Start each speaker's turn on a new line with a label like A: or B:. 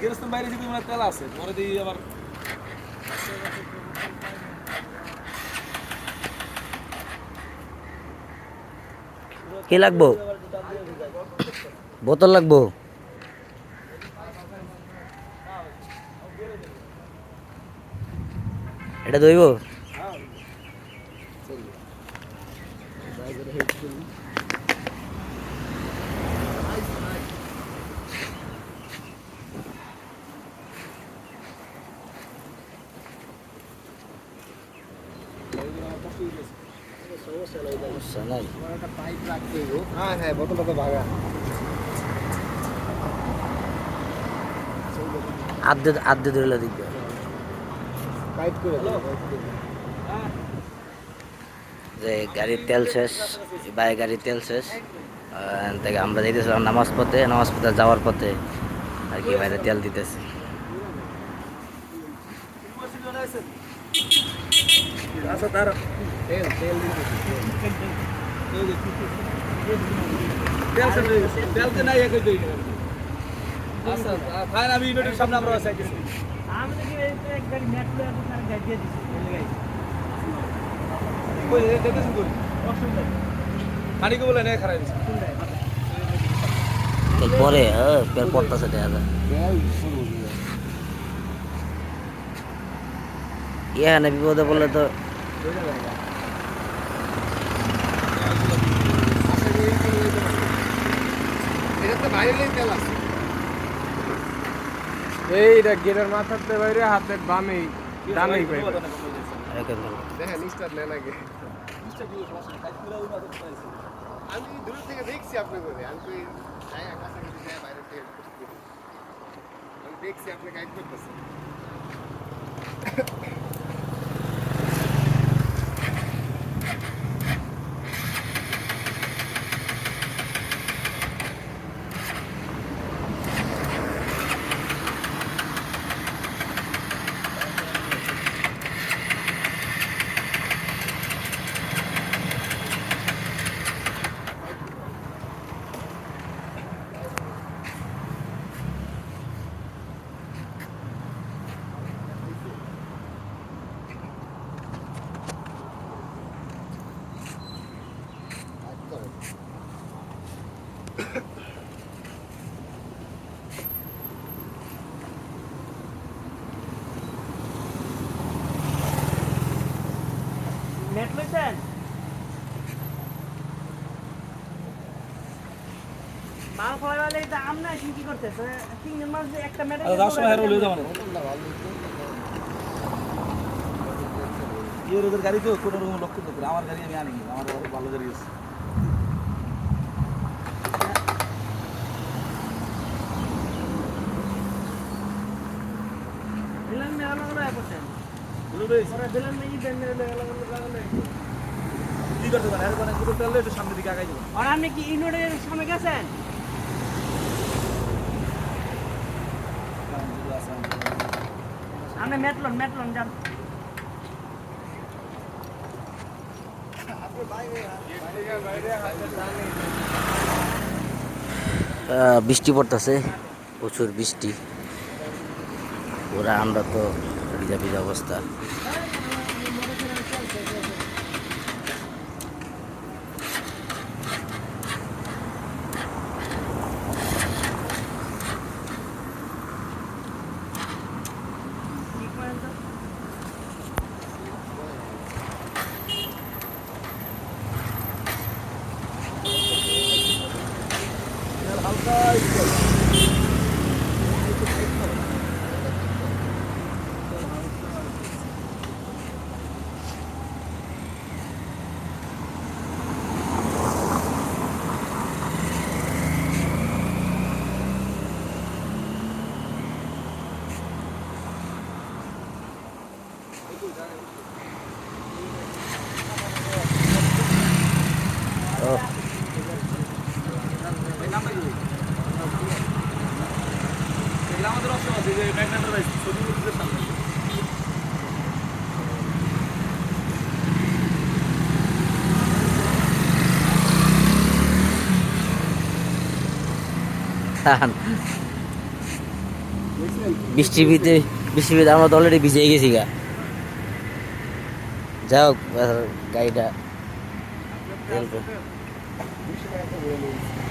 A: গেরস্তান বাইরে যদি মানে তেল আছে পরে দিয়ে আবার
B: কি লাগবো? বোতল লাগবো? এটা দইব? সমস্যা নাই।
C: হ্যাঁ হ্যাঁ, বোতলটা তো ভাঙা।
B: আদ্যে আদ্যে ধরলে দেখবে।
C: টাইট করে দাও।
B: যে গাড়ির তেল শেষ, বাইরে গাড়ির তেল শেষ। থেকে আমরা যাইতেছিলাম নামাজ পথে যাওয়ার পথে আর কি বাইরে তেল দিতেছে।
A: আচ্ছা তার
C: তেল তেল
A: তেলতে নাই একই দই আচ্ছা ফাইন আমি ইউনিটের সামনে আমরা আছি
D: আমি দেখি এই তো এক গাড়ি ম্যাট লয়ে আপনার গাড়ি দিয়ে দিছি রেল গাড়ি
A: কই দেখতেছেন কই
D: অসুবিধা নেই
A: পানি কো বলে নাই খারাপ
D: কোনটায়
B: তেল পরে তেল পড়তেছে দেখা যায়। এখানে বিপদে বললে তো
C: এটা তো বাইরেই তেল আছে। এইটা গেটের মাথাতে বাইরে হাতের বামেই ডানেই পাইবে। দেখেন স্টার নেন আগে। আমি দূর থেকে দেখছি আপনি করে। আমি তো কাছাকাছি যায় বাইরে থেকে আমি দেখছি আপনি গাইড করতেছেন।
D: ম্যাট লইছেন মাল খাওয়াই বলে এটা আমনা কি করতেছে তিনজন মাস যে একটা ম্যাট
A: যাওয়ার সময় হেরো লয়ে যাবেন ইয়ে ওদের গাড়ি তো কোনো রকম লক্ষ্য করতে আমার গাড়ি আমি আনি আমার ভালো গাড়ি আছে
D: দিলেন না লাগানো করতেন
A: বলে ভাই
D: ওরা দিলেন না ই দেন লাগানো
A: কি করতে পারে এর মানে পুরো তেলে একটু সামনের দিকে আগাই যাবেন
D: আর আপনি কি ইনোডের সামনে গেছেন আপনি ম্যাটলন যান
B: বৃষ্টি পড়তেছে, প্রচুর বৃষ্টি। ওরা আমরা তো ভিজা ভিজা অবস্থা।
A: আমাদের অপশন আছে যে ম্যাগনেটার রাইস ছবি উঠতে সামনে
B: বৃষ্টিতে আমরা তো অলরেডি ভিজে গেছি গা। যাই হোক গাড়িটা
C: দুশো টাকা তো বলে নিয়েছি।